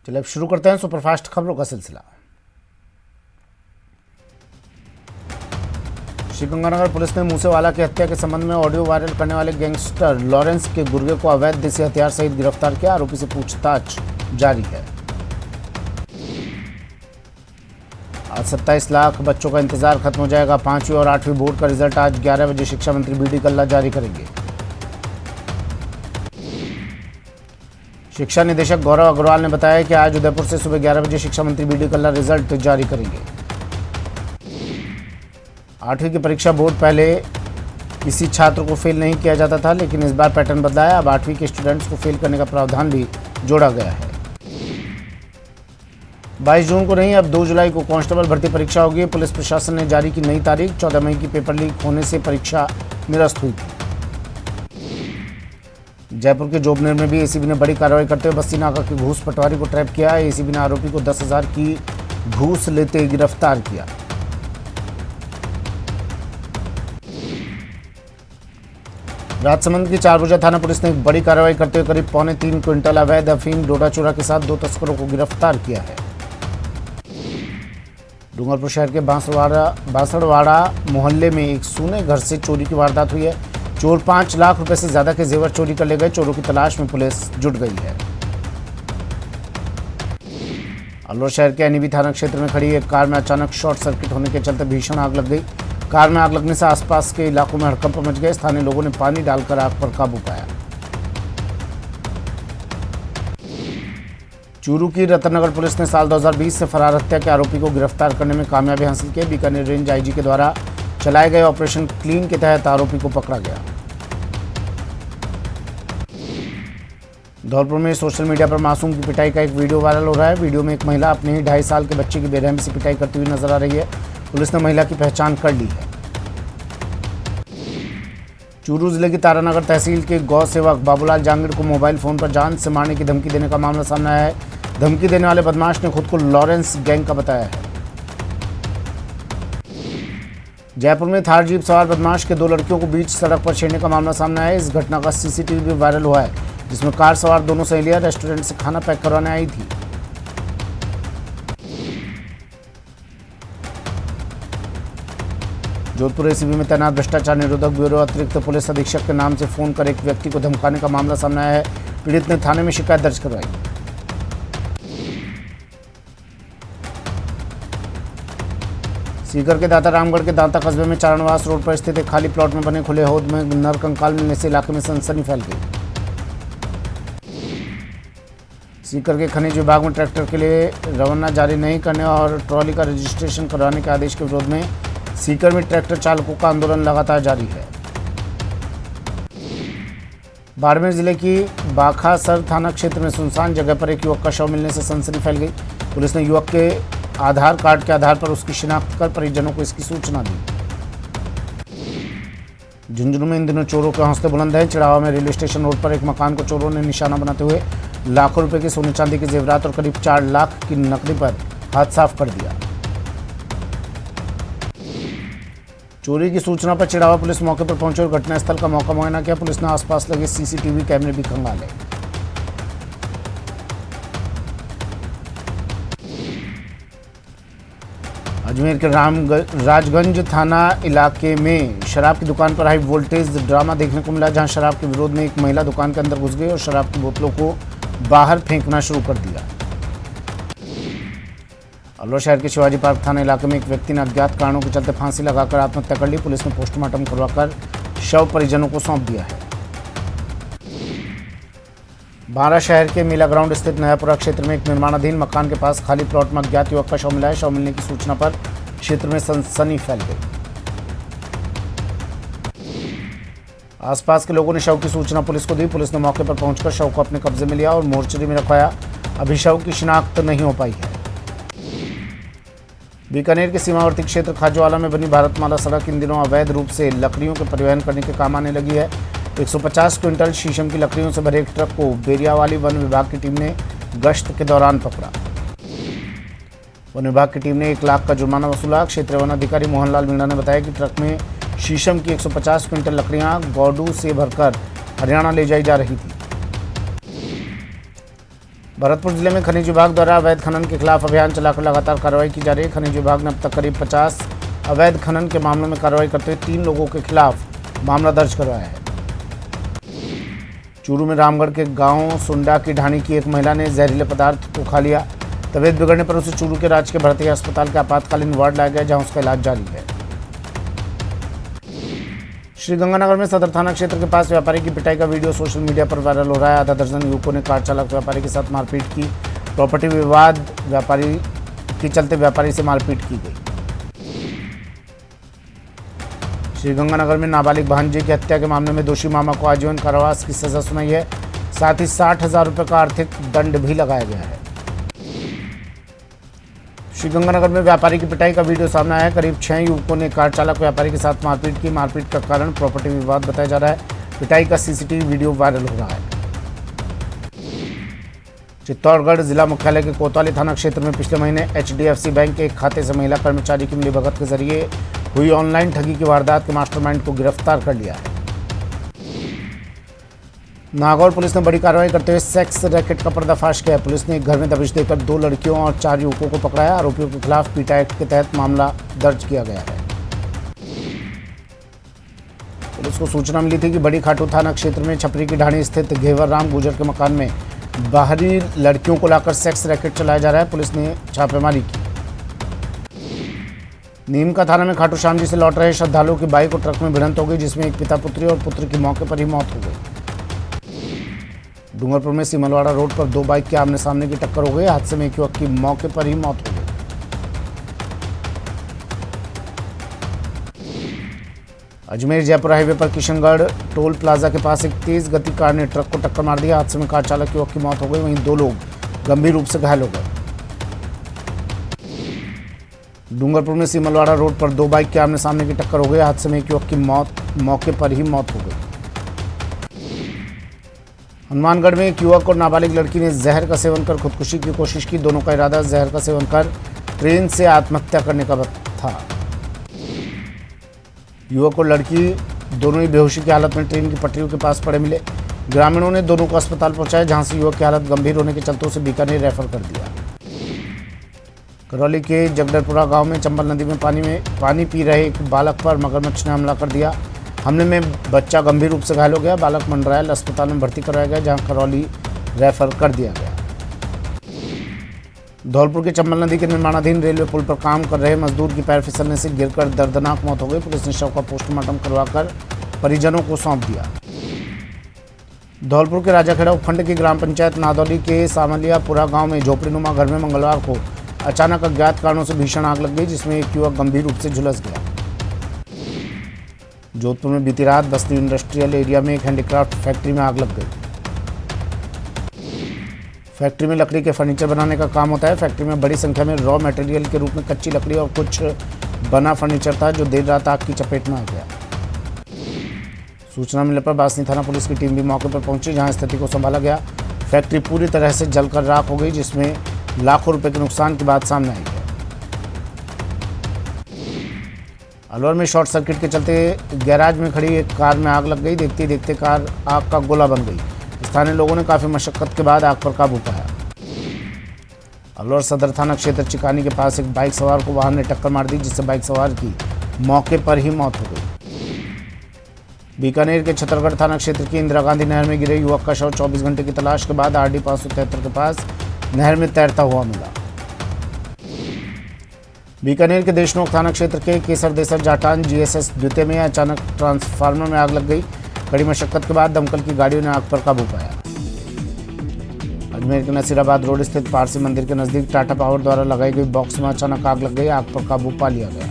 चलिए अब शुरू करते हैं सुपरफास्ट खबरों का सिलसिला। श्रीगंगानगर पुलिस ने मूसेवाला की हत्या के संबंध में ऑडियो वायरल करने वाले गैंगस्टर लॉरेंस के गुर्गे को अवैध देसी हथियार सहित गिरफ्तार किया। आरोपी से पूछताछ जारी है। आज 27 लाख बच्चों का इंतजार खत्म हो जाएगा। 5वीं और 8वीं बोर्ड का रिजल्ट आज 11 बजे शिक्षा मंत्री बी.डी. कल्ला जारी करेंगे। शिक्षा निदेशक गौरव अग्रवाल ने बताया कि आज उदयपुर से सुबह 11 बजे शिक्षा मंत्री बी.डी. कल्ला रिजल्ट जारी करेंगे। 8वीं की परीक्षा बोर्ड पहले किसी छात्र को फेल नहीं किया जाता था, लेकिन इस बार पैटर्न बदला है। अब 8वीं के स्टूडेंट्स को फेल करने का प्रावधान भी जोड़ा गया है। 22 जून को नहीं, अब 2 जुलाई को कांस्टेबल भर्ती परीक्षा होगी। पुलिस प्रशासन ने जारी की नई तारीख। 14 मई की पेपर लीक होने से परीक्षा निरस्त हुई थी। जयपुर के जोबनेर में भी एसीबी ने बड़ी कार्रवाई करते हुए बस्ती नाका के घूस पटवारी को ट्रैप किया। एसीबी ने आरोपी को 10,000 की घूस लेते गिरफ्तार किया। राजसमंद की चारभुजा थाना पुलिस ने एक बड़ी कार्रवाई करते हुए करीब 3.25 क्विंटल अवैध अफीम डोडा चूरा के साथ 2 तस्करों को गिरफ्तार किया है। डूंगरपुर शहर के बांसड़वाड़ा मोहल्ले में एक सूने घर से चोरी की वारदात हुई है। चोर 5 लाख रुपए से ज्यादा के जेवर चोरी कर ले गए। चोरों की तलाश में पुलिस जुट गई है। अलवर शहर के एनईबी थाना क्षेत्र में खड़ी एक कार में अचानक शॉर्ट सर्किट होने के चलते भीषण आग लग गई। कार में आग लगने से आसपास के इलाकों में हड़कंप मच गए। स्थानीय लोगों ने पानी डालकर आग पर काबू पाया। चूरू की रतनगर पुलिस ने साल 2020 से फरार हत्या के आरोपी को गिरफ्तार करने में कामयाबी हासिल की। बीकानेर रेंज आईजी के द्वारा चलाए गए ऑपरेशन क्लीन के तहत आरोपी को पकड़ा गया। धौलपुर में सोशल मीडिया पर मासूम की पिटाई का एक वीडियो वायरल हो रहा है। वीडियो में एक महिला अपने ही 2.5 साल के बच्चे की बेरहमी से पिटाई करती हुई नजर आ रही है। पुलिस ने महिला की पहचान कर ली है। चूरू जिले की तारानगर तहसील के गौ सेवक बाबूलाल जांगिड़ को मोबाइल फोन पर जान से मारने की धमकी देने का मामला सामने आया है। धमकी देने वाले बदमाश ने खुद को लॉरेंस गैंग का बताया है। जयपुर में थार जीप सवार बदमाश के 2 लड़कियों को बीच सड़क पर छेड़ने का मामला सामने आया है। इस घटना का सीसीटीवी भी वायरल हुआ है, जिसमें कार सवार दोनों सहेलियां रेस्टोरेंट से खाना पैक करवाने आई थी। जोधपुर एसीबी में तैनात भ्रष्टाचार निरोधक ब्यूरो अतिरिक्त पुलिस अधीक्षक के नाम से फोन कर एक व्यक्ति को धमकाने का मामला सामने आया है। पीड़ित ने थाने में शिकायत दर्ज करवाई। सीकर के दाता रामगढ़ के दांता कस्बे में चारणवास रोड पर स्थित एक खाली प्लॉट में बने खुले हौद में नर कंकाल मिलने से इलाके में सनसनी फैल गई। सीकर के खनिज विभाग में ट्रैक्टर के लिए रवाना जारी नहीं करने और ट्रॉली का रजिस्ट्रेशन करवाने के आदेश के विरोध में सीकर में ट्रैक्टर चालकों का आंदोलन लगातार जारी है। बाड़मेर जिले की बाखासर थाना क्षेत्र में सुनसान जगह पर एक युवक का शव मिलने से सनसनी फैल गई। पुलिस ने युवक के आधार कार्ड के आधार पर उसकी शिनाख्त कर परिजनों को इसकी सूचना दी। झुंझुनू में इन दिनों चोरों के हौसले बुलंद हैं। चिड़ावा में रेलवे स्टेशन रोड पर एक मकान को चोरों ने निशाना बनाते हुए लाखों रुपए के सोने चांदी के जेवरात और करीब 4 लाख की नकदी पर हाथ साफ कर दिया। चोरी की सूचना पर चिड़ावा पुलिस मौके पर पहुंची और घटनास्थल का मौका मुआयना किया। पुलिस ने आसपास लगे सीसीटीवी कैमरे भी खंगाले। अजमेर के राजगंज थाना इलाके में शराब की दुकान पर हाई वोल्टेज ड्रामा देखने को मिला, जहां शराब के विरोध में एक महिला दुकान के अंदर घुस गई और शराब की बोतलों को बाहर फेंकना शुरू कर दिया। अलवर शहर के शिवाजी पार्क थाना इलाके में एक व्यक्ति ने अज्ञात कारणों के चलते फांसी लगाकर आत्महत्या कर ली। पुलिस ने पोस्टमार्टम करवाकर शव परिजनों को सौंप दिया है। बारा शहर के मेला ग्राउंड स्थित नयापुरा क्षेत्र में एक निर्माणाधीन मकान के पास खाली प्लॉट में अज्ञात युवक का शव मिला है। शव मिलने की सूचना पर क्षेत्र में सनसनी फैल गई। आसपास के लोगों ने शव की सूचना पुलिस को दी। पुलिस ने मौके पर पहुंचकर शव को अपने कब्जे में लिया और मोर्चरी में रखवाया। अभी शव की शिनाख्त नहीं हो पाई है। बीकानेर के सीमावर्ती क्षेत्र खाजोवाला में बनी भारतमाला सड़क इन दिनों अवैध रूप से लकड़ियों के परिवहन करने के काम आने लगी है। 150 क्विंटल शीशम की लकड़ियों से भरे एक ट्रक को बेरियावाली वन विभाग की टीम ने गश्त के दौरान पकड़ा। वन विभाग की टीम ने 1 लाख का जुर्माना वसूला। क्षेत्रीय वन अधिकारी मोहनलाल मीणा ने बताया कि ट्रक में शीशम की 150 क्विंटल लकड़ियां गौडू से भरकर हरियाणा ले जाई जा रही थी। भरतपुर जिले में खनिज विभाग द्वारा अवैध खनन के खिलाफ अभियान चलाकर लगातार कार्रवाई की जा रही है। खनिज विभाग ने अब तक करीब 50 अवैध खनन के मामलों में कार्रवाई करते हुए 3 लोगों के खिलाफ मामला दर्ज करवाया है। चूरू में रामगढ़ के गांव सुंडा की ढाणी की एक महिला ने जहरीले पदार्थ को खा लिया। तबीयत बिगड़ने पर उसे चूरू के राजकीय भर्ती अस्पताल के आपातकालीन वार्ड लाया गया, जहां उसका इलाज जारी है। श्रीगंगानगर में सदर थाना क्षेत्र के पास व्यापारी की पिटाई का वीडियो सोशल मीडिया पर वायरल हो रहा है। आधा दर्जन युवकों ने कार चालक व्यापारी के साथ मारपीट की। प्रॉपर्टी विवाद व्यापारी के चलते व्यापारी से मारपीट की गई। श्रीगंगानगर में नाबालिग भांजे की हत्या के मामले में दोषी मामा को आजीवन कारावास की सजा सुनाई है। साथ ही 60,000 रुपये का आर्थिक दंड भी लगाया गया है। श्रीगंगानगर में व्यापारी की पिटाई का वीडियो सामने आया है। करीब 6 युवकों ने कार चालक व्यापारी के साथ मारपीट की। मारपीट का कारण प्रॉपर्टी विवाद बताया जा रहा है। पिटाई का सीसीटीवी वीडियो वायरल हो रहा है। चित्तौड़गढ़ जिला मुख्यालय के कोतवाली थाना क्षेत्र में पिछले महीने HDFC बैंक के एक खाते से महिला कर्मचारी की मिलीभगत के जरिए हुई ऑनलाइन ठगी की वारदात के मास्टरमाइंड को गिरफ्तार कर लिया है। नागौर पुलिस ने बड़ी कार्रवाई करते हुए सेक्स रैकेट का पर्दाफाश किया है। पुलिस ने एक घर में दबिश देकर 2 लड़कियों और 4 युवकों को पकड़ा है। आरोपियों के खिलाफ पीटा एक्ट के तहत मामला दर्ज किया गया है। पुलिस को सूचना मिली थी कि बड़ी खाटू थाना क्षेत्र में छपरी की ढाणी स्थित घेवर राम गुजर के मकान में बाहरी लड़कियों को लाकर सेक्स रैकेट चलाया जा रहा है। पुलिस ने छापेमारी की। नीम का थाना में खाटू श्याम जी से लौट रहे श्रद्धालुओं की बाइक और ट्रक में भिड़ंत हो गई, जिसमें एक पिता पुत्री और पुत्र की मौके पर ही मौत हो गई। डूंगरपुर में सिमलवाड़ा रोड पर 2 बाइक के आमने सामने की टक्कर हो गई। हादसे में एक युवक की मौके पर ही मौत हो गई। अजमेर जयपुर हाईवे पर किशनगढ़ टोल प्लाजा के पास एक तेज गति कार ने ट्रक को टक्कर मार दिया। हादसे में कार चालक युवक की मौत हो गई, वहीं 2 लोग गंभीर रूप से घायल हो गए। डूंगरपुर में सिमलवाड़ा रोड पर 2 बाइक के आमने सामने की टक्कर हो गई। हादसे में एक युवक की मौके पर ही मौत हो गई। हनुमानगढ़ में एक युवक और नाबालिग लड़की ने जहर का सेवन कर खुदकुशी की कोशिश की। दोनों का इरादा जहर का सेवन कर ट्रेन से आत्महत्या करने का था। युवक और लड़की दोनों ही बेहोशी की हालत में ट्रेन की पटरियों के पास पड़े मिले। ग्रामीणों ने दोनों को अस्पताल पहुंचाया, जहां से युवक की हालत गंभीर होने के चलते उसे बीकानेर रेफर कर दिया। करौली के जगदलपुरा गांव में चंबल नदी में पानी पी रहे एक बालक पर मगरमच्छ ने हमला कर दिया। हमले में बच्चा गंभीर रूप से घायल हो गया। बालक मंडरायल अस्पताल में भर्ती कराया गया, जहां करौली रेफर कर दिया गया। धौलपुर के चंबल नदी के निर्माणाधीन रेलवे पुल पर काम कर रहे मजदूर की पैर फिसलने से गिरकर दर्दनाक मौत हो गई। पुलिस ने शव का पोस्टमार्टम करवाकर परिजनों को सौंप दिया। धौलपुर के राजाखेड़ा उपखंड की ग्राम पंचायत नादौली के सामलियापुरा गांव में झोपड़ीनुमा घर में मंगलवार को अचानक अज्ञात कारणों से भीषण आग लग गई, जिसमें एक युवक गंभीर रूप से झुलस गया। जोधपुर में बीती रात बस्ती इंडस्ट्रियल एरिया में एक हैंडीक्राफ्ट फैक्ट्री में आग लग गई। फैक्ट्री में लकड़ी के फर्नीचर बनाने का काम होता है। फैक्ट्री में बड़ी संख्या में रॉ मटेरियल के रूप में कच्ची लकड़ी और कुछ बना फर्नीचर था, जो देर रात आग की चपेट में आ गया। सूचना मिलने पर बासनी थाना पुलिस की टीम भी मौके पर पहुंची, जहां स्थिति को संभाला गया। फैक्ट्री पूरी तरह से जलकर राख हो गई, जिसमें लाखों रुपए के नुकसान की बात सामने आई है। अलवर में शॉर्ट सर्किट के चलते गैराज में खड़ी एक कार में आग लग गई। देखते ही देखते कार आग का गोला बन गई। स्थानीय लोगों ने काफी मशक्कत के बाद आग पर काबू पाया। अलवर सदर थाना क्षेत्र चिकानी के पास एक बाइक सवार को वाहन ने टक्कर मार दी, जिससे बाइक सवार की मौके पर ही मौत हो गई। बीकानेर के छतरगढ़ थाना क्षेत्र की इंदिरा गांधी नहर में गिरे युवक का शव 24 घंटे की तलाश के बाद RD 573 के पास नहर में तैरता हुआ मिला। बीकानेर के देशनोक थाना क्षेत्र के केसर देसर जाटान GSS द्वितीय में अचानक ट्रांसफार्मर में आग लग गई। कड़ी मशक्कत के बाद दमकल की गाड़ियों ने आग पर काबू पाया। अजमेर के नसीराबाद रोड स्थित पारसी मंदिर के नजदीक टाटा पावर द्वारा लगाई गई बॉक्स में अचानक आग लग गई। आग पर काबू पा लिया गया।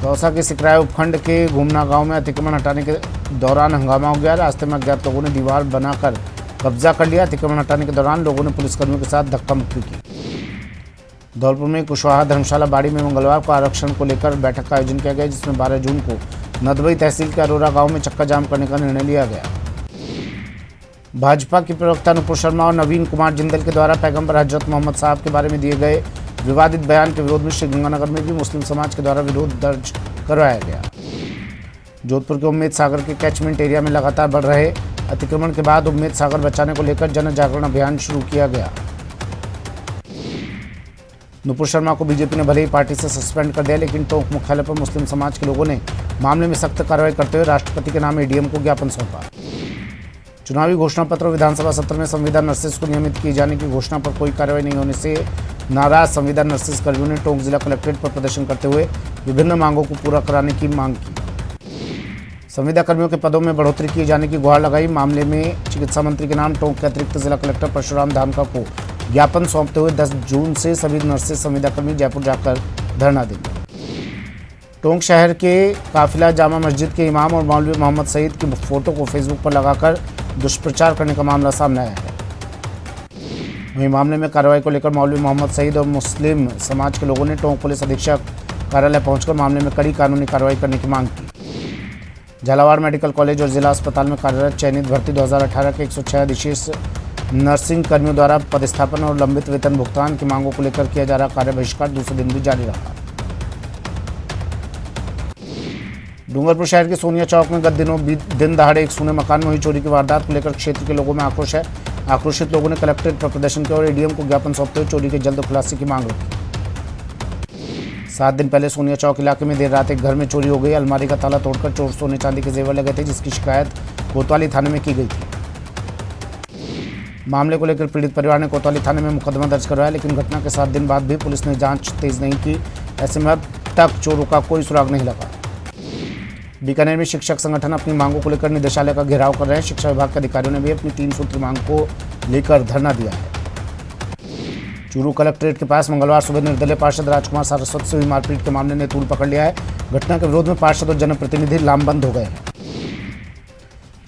दौसा के सिकराय उपखंड के घूमना गांव में अतिक्रमण हटाने के दौरान हंगामा हो गया। रास्ते में अज्ञात लोगों ने दीवार बनाकर कब्जा कर लिया। अतिक्रमण हटाने के दौरान लोगों ने पुलिसकर्मियों के साथ धक्का मुक्की की। धौलपुर में कुशवाहा धर्मशाला बाड़ी में मंगलवार को आरक्षण को लेकर बैठक का आयोजन किया गया, जिसमें 12 जून को नदबई तहसील के अरोरा गांव में चक्का जाम करने का निर्णय लिया गया। भाजपा की प्रवक्ता नुपुर शर्मा और नवीन कुमार जिंदल के द्वारा पैगंबर हजरत मोहम्मद साहब के बारे में दिए गए विवादित बयान के विरोध में श्रीगंगानगर में भी मुस्लिम समाज के द्वारा विरोध दर्ज करवाया गया। जोधपुर के उम्मेद सागर के कैचमेंट एरिया में लगातार बढ़ रहे अतिक्रमण के बाद उम्मेद सागर बचाने को लेकर जन जागरण अभियान शुरू किया गया। नुपुर शर्मा को बीजेपी ने भले ही पार्टी से सस्पेंड कर दिया, लेकिन टोंक मुख्यालय पर मुस्लिम समाज के लोगों ने मामले में सख्त कार्रवाई करते हुए राष्ट्रपति के नाम एडीएम को ज्ञापन सौंपा। चुनावी घोषणा पत्र और विधानसभा सत्र में संविदा नर्सेस को नियमित किए जाने की घोषणा पर कोई कार्रवाई नहीं होने से नाराज संविदा नर्सेस कर्मियों ने टोंक जिला कलेक्ट्रेट पर प्रदर्शन करते हुए विभिन्न मांगों को पूरा कराने की मांग की। संविदा कर्मियों के पदों में बढ़ोतरी किए जाने की गुहार लगाई। मामले में चिकित्सा मंत्री के नाम टोंक के अतिरिक्त जिला कलेक्टर परशुराम धामका को ज्ञापन सौंपते हुए 10 जून से सभी नर्सेस संविदा कर्मी जयपुर जाकर धरना देंगे। टोंक शहर के काफिला जामा मस्जिद के इमाम और मौलवी मोहम्मद सईद की फोटो को फेसबुक पर लगाकर दुष्प्रचार करने का मामला सामने आया है। वहीं मामले में कार्रवाई को लेकर मौलवी मोहम्मद सईद और मुस्लिम समाज के लोगों ने टोंक पुलिस अधीक्षक कार्यालय पहुंचकर मामले में कड़ी कानूनी कार्रवाई करने की मांग की। झालावाड़ मेडिकल कॉलेज और जिला अस्पताल में कार्यरत चयनित भर्ती 2018 के 106 अधिशेष नर्सिंग कर्मियों द्वारा पदस्थापन और लंबित वेतन भुगतान की मांगों को लेकर किया जा रहा कार्य बहिष्कार दूसरे दिन भी जारी रहा। डूंगरपुर शहर के सोनिया चौक में गत दिनों दिन दहाड़े एक सूने मकान में हुई चोरी की वारदात को लेकर क्षेत्र के लोगों में आक्रोश है। आक्रोशित लोगों ने कलेक्ट्रेट पर प्रदर्शन किया और एडीएम को ज्ञापन सौंपते हुए चोरी के जल्द खुलासे की मांग रखी। 7 दिन पहले सोनिया चौक इलाके में देर रात एक घर में चोरी हो गई। अलमारी का ताला तोड़कर चोर सोने चांदी के जेवर लगे थे, जिसकी शिकायत कोतवाली थाने में की गई थी। मामले को लेकर पीड़ित परिवार ने कोतवाली थाने में मुकदमा दर्ज करवाया, लेकिन घटना के 7 दिन बाद भी पुलिस ने जांच तेज नहीं की। ऐसे में अब तक चोरों का कोई सुराग नहीं लगा। बीकानेर में शिक्षक संगठन अपनी मांगों को लेकर निदेशालय का घेराव कर रहे हैं। शिक्षा विभाग के अधिकारियों ने भी अपनी 3 सूत्री मांग को लेकर धरना दिया है। चूरू कलेक्ट्रेट के पास मंगलवार सुबह निर्दलीय पार्षद राजकुमार सारस्वत से हुई मारपीट के मामले ने तूल पकड़ लिया है। घटना के विरोध में पार्षद और जनप्रतिनिधि लामबंद हो गए हैं।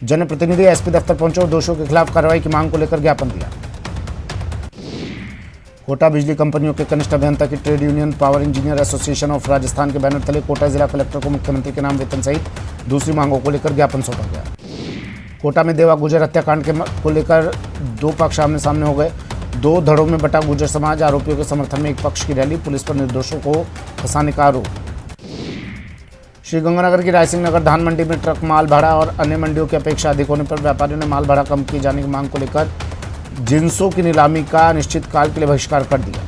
जनप्रतिनिधि एसपी दफ्तर पहुंचे और दोषियों के खिलाफ कार्रवाई की मांग को लेकर ज्ञापन दिया। कोटा बिजली कंपनियों के कनिष्ठ अभियंता की trade union power engineer association of Rajasthan के बैनर तले कोटा जिला कलेक्टर को मुख्यमंत्री के नाम वेतन सहित दूसरी मांगों को लेकर ज्ञापन सौंपा गया। कोटा में देवा गुर्जर हत्याकांड को लेकर 2 पक्ष आमने सामने हो गए। 2 धड़ों में बटा गुर्जर समाज। आरोपियों के समर्थन में एक पक्ष की रैली। पुलिस पर निर्दोषों को फंसाने का आरोप। श्रीगंगानगर की रायसिंह नगर धान मंडी में ट्रक माल भाड़ा और अन्य मंडियों की अपेक्षा अधिक होने पर व्यापारियों ने माल भाड़ा कम किए जाने की मांग को लेकर जिंसों की नीलामी का अनिश्चितकाल के लिए बहिष्कार कर दिया।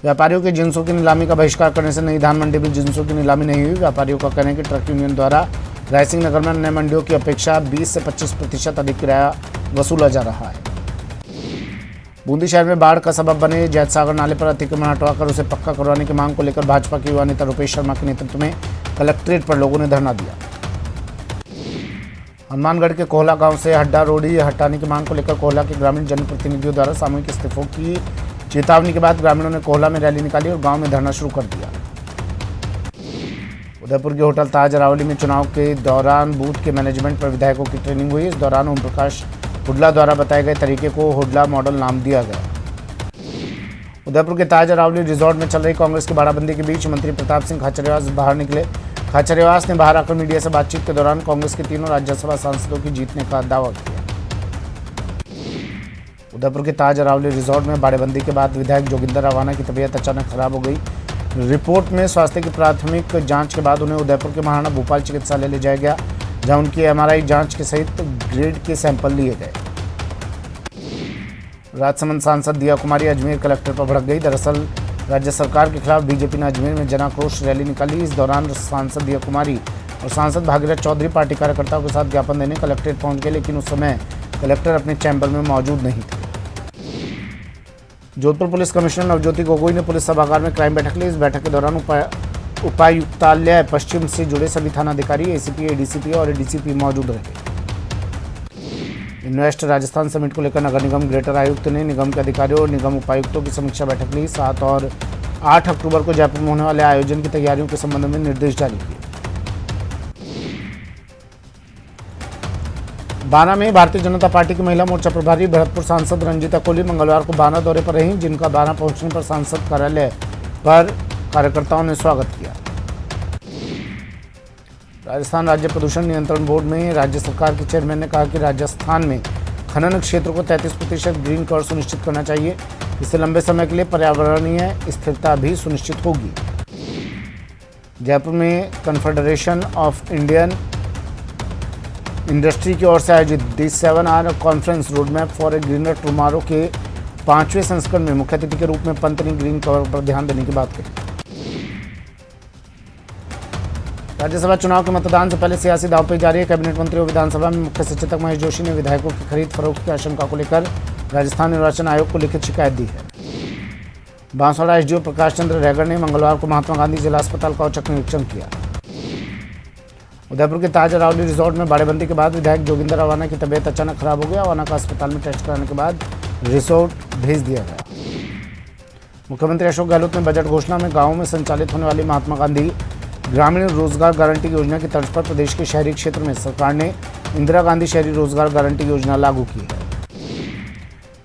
व्यापारियों के जिंसों की नीलामी का बहिष्कार करने से नई धान मंडी में जिंसों की नीलामी नहीं हुई। व्यापारियों का कहना है कि ट्रक यूनियन द्वारा रायसिंह नगर में अन्य मंडियों की अपेक्षा 20 से 25% अधिक किराया वसूला जा रहा है। बूंदी शहर में बाढ़ का सबब बने जैतसागर नाले पर अतिक्रमण हटवाकर उसे पक्का करवाने की मांग को लेकर भाजपा के युवा नेता रुपेश शर्मा के नेतृत्व में कलेक्ट्रेट पर लोगों ने धरना दिया। हनुमानगढ़ के कोहला गांव से हड्डा रोडी हटाने की मांग को लेकर कोहला के ग्रामीण जनप्रतिनिधियों द्वारा सामूहिक इस्तीफों की चेतावनी के बाद ग्रामीणों ने कोहला में रैली निकाली और गांव में धरना शुरू कर दिया। उदयपुर के होटल ताज अरावली में चुनाव के दौरान बूथ के मैनेजमेंट पर विधायकों की ट्रेनिंग हुई। इस दौरान ओम प्रकाश हुड्ला द्वारा बताए गए तरीके को हुड्ला मॉडल नाम दिया गया। उदयपुर के ताज अरावली रिजॉर्ट में चल रही कांग्रेस की बाड़ाबंदी के बीच मंत्री प्रताप सिंह खाचरियावास बाहर निकले। खाचरियावास ने बाहर आकर मीडिया से बातचीत के दौरान कांग्रेस के 3 राज्यसभा सांसदों की जीतने का दावा किया। उदयपुर के ताज अरावली रिजॉर्ट में बाड़ेबंदी के बाद विधायक जोगिंदर रावाना की तबीयत अचानक खराब हो गई। रिपोर्ट में स्वास्थ्य की प्राथमिक जांच के बाद उन्हें उदयपुर के महाराणा भूपाल चिकित्सालय ले जाया गया, जहां उनकी एमआरआई जांच के सहित ग्रेड के सैंपल लिए गए। राजसमंद सांसद दिया कुमारी अजमेर कलेक्टर पर भड़क गई। दरअसल राज्य सरकार के खिलाफ बीजेपी ने अजमेर में जनाक्रोश रैली निकाली। इस दौरान सांसद दिया कुमारी और सांसद भागीरथ चौधरी पार्टी कार्यकर्ताओं के साथ ज्ञापन देने कलेक्ट्रेट पहुंच गए, लेकिन उस समय कलेक्टर अपने चैम्बर में मौजूद नहीं थे। जोधपुर पुलिस कमिश्नर नवज्योति गोगोई ने पुलिस सभागार में क्राइम बैठक ली। इस बैठक के दौरान उपायुक्तालय पश्चिम से जुड़े सभी थानाधिकारी, एसीपी, एडीसीपी और एडीसीपी मौजूद रहे। इन्वेस्ट राजस्थान समिट को लेकर नगर निगम ग्रेटर आयुक्त ने निगम के अधिकारियों और निगम उपायुक्तों की समीक्षा बैठक ली। 7 और 8 अक्टूबर को जयपुर में होने वाले आयोजन की तैयारियों के संबंध में निर्देश जारी किए। बाना में भारतीय जनता पार्टी की महिला मोर्चा प्रभारी भरतपुर सांसद रंजीता कोहली मंगलवार को बाना दौरे पर रहीं, जिनका बाना पहुंचने पर सांसद कार्यालय पर कार्यकर्ताओं ने स्वागत किया। राजस्थान राज्य प्रदूषण नियंत्रण बोर्ड में राज्य सरकार के चेयरमैन ने कहा कि राजस्थान में खनन क्षेत्र को 33% ग्रीन कवर सुनिश्चित करना चाहिए। इससे लंबे समय के लिए पर्यावरणीय स्थिरता भी सुनिश्चित होगी। जयपुर में कन्फेडरेशन ऑफ इंडियन इंडस्ट्री की ओर से आयोजित D7R conference road map for a greener tomorrow के 5वें संस्करण में मुख्य अतिथि के रूप में पंत ने ग्रीन कवर पर ध्यान देने की बात कही। राज्यसभा चुनाव के मतदान से पहले सियासी दांवपेच जारी है। कैबिनेट मंत्री और विधानसभा में मुख्य सचेतक महेश जोशी ने विधायकों की खरीद फरोख्त की आशंका को लेकर राजस्थान निर्वाचन आयोग को लिखित शिकायत दी है। बांसवाड़ा एसडीओ प्रकाश चंद्र रैगर ने मंगलवार को महात्मा गांधी जिला अस्पताल का औचक निरीक्षण किया। उदयपुर के ताज अरावली रिजॉर्ट में बाड़ेबंदी के बाद विधायक जोगिंदर अवाना की तबीयत अचानक खराब हो गया। अवाना का अस्पताल में टेस्ट कराने के बाद रिसोर्ट भेज दिया गया। मुख्यमंत्री अशोक गहलोत ने बजट घोषणा में गांवों में संचालित होने वाली महात्मा गांधी ग्रामीण रोजगार गारंटी योजना की तर्ज पर प्रदेश के शहरी क्षेत्र में सरकार ने इंदिरा गांधी शहरी रोजगार गारंटी योजना लागू की है।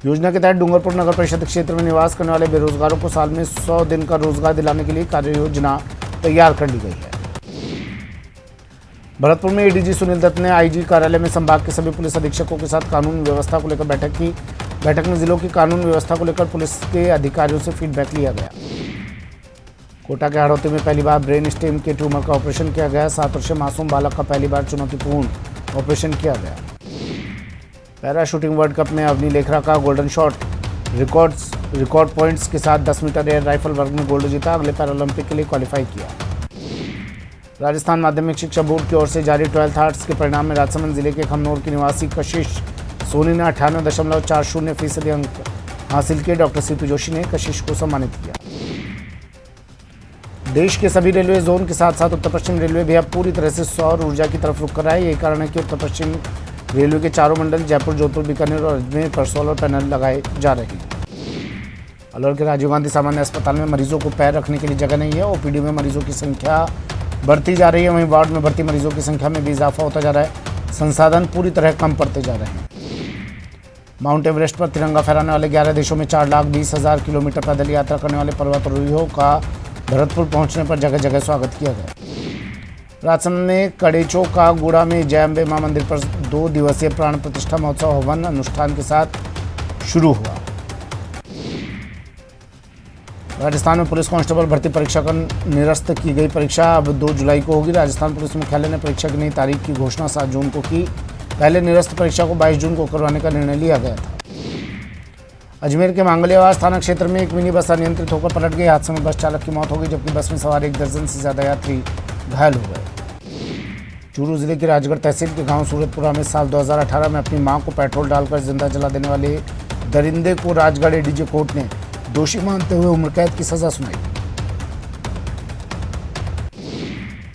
योजना के तहत डूंगरपुर नगर परिषद क्षेत्र में निवास करने वाले बेरोजगारों को साल में 100 दिन का रोजगार दिलाने के लिए कार्य योजना तैयार कर ली गई है। भरतपुर में एडीजी सुनील दत्त ने आईजी कार्यालय में संभाग के सभी पुलिस अधीक्षकों के साथ कानून व्यवस्था को लेकर बैठक की। बैठक में जिलों की कानून व्यवस्था को लेकर पुलिस के अधिकारियों से फीडबैक लिया गया। कोटा के हाड़ौती में पहली बार ब्रेन स्टेम के ट्यूमर का ऑपरेशन किया गया। 7 वर्षीय मासूम बालक का पहली बार चुनौतीपूर्ण ऑपरेशन किया गया। पैरा शूटिंग वर्ल्ड कप में अवनी लेखरा का गोल्डन शॉट रिकॉर्ड पॉइंट्स के साथ 10 मीटर एयर राइफल वर्ग में गोल्ड जीता। अगले पैरालंपिक के लिए क्वालिफाई किया। राजस्थान माध्यमिक शिक्षा बोर्ड की ओर से जारी 12th आर्ट्स के परिणाम में राजसमंद जिले के खमनौर की निवासी कशिश सोनी ने 98.40% अंक हासिल किए। डॉक्टर सीपी जोशी ने कशिश को सम्मानित किया। देश के सभी रेलवे जोन के साथ साथ उत्तर पश्चिम रेलवे भी अब पूरी तरह से सौर ऊर्जा की तरफ रुख कर रहा है। यही कारण है कि उत्तर पश्चिम रेलवे के चारों मंडल जयपुर, जोधपुर, बीकानेर और अजमेर पर सोलर पैनल लगाए जा रहे हैं। अलवर के राजीव गांधी सामान्य अस्पताल में मरीजों को पैर रखने के लिए जगह नहीं है। ओपीडी में मरीजों की संख्या बढ़ती जा रही है, वहीं वार्ड में भर्ती मरीजों की संख्या में भी इजाफा होता जा रहा है। संसाधन पूरी तरह कम पड़ते जा रहे हैं। माउंट एवरेस्ट पर तिरंगा फहराने वाले 11 देशों में 4,20,000 किलोमीटर पैदल यात्रा करने वाले पर्वतारोहियों का भरतपुर पहुंचने पर जगह जगह स्वागत किया गया। राजसमंद में कड़ेचो का गुड़ा में जय अम्बे मां मंदिर पर 2 दिवसीय प्राण प्रतिष्ठा महोत्सव हवन अनुष्ठान के साथ शुरू हुआ। राजस्थान में पुलिस कांस्टेबल भर्ती परीक्षा का निरस्त की गई परीक्षा अब 2 जुलाई को होगी। राजस्थान पुलिस मुख्यालय ने परीक्षा की नई तारीख की घोषणा 7 जून को की। पहले निरस्त परीक्षा को 22 जून को करवाने का निर्णय लिया गया था। अजमेर के मांगलियावास थाना क्षेत्र में एक मिनी बस अनियंत्रित होकर पलट गई। हादसे में बस चालक की मौत हो गई, जबकि बस में सवार 1 दर्जन से ज्यादा यात्री घायल हो गए। चूरू जिले के राजगढ़ तहसील के गांव सूरतपुरा में साल 2018 में अपनी मां को पेट्रोल डालकर जिंदा जला देने वाले दरिंदे को राजगढ़ एडीजे कोर्ट ने दोषी मानते हुए उम्र कैद की सजा सुनाई।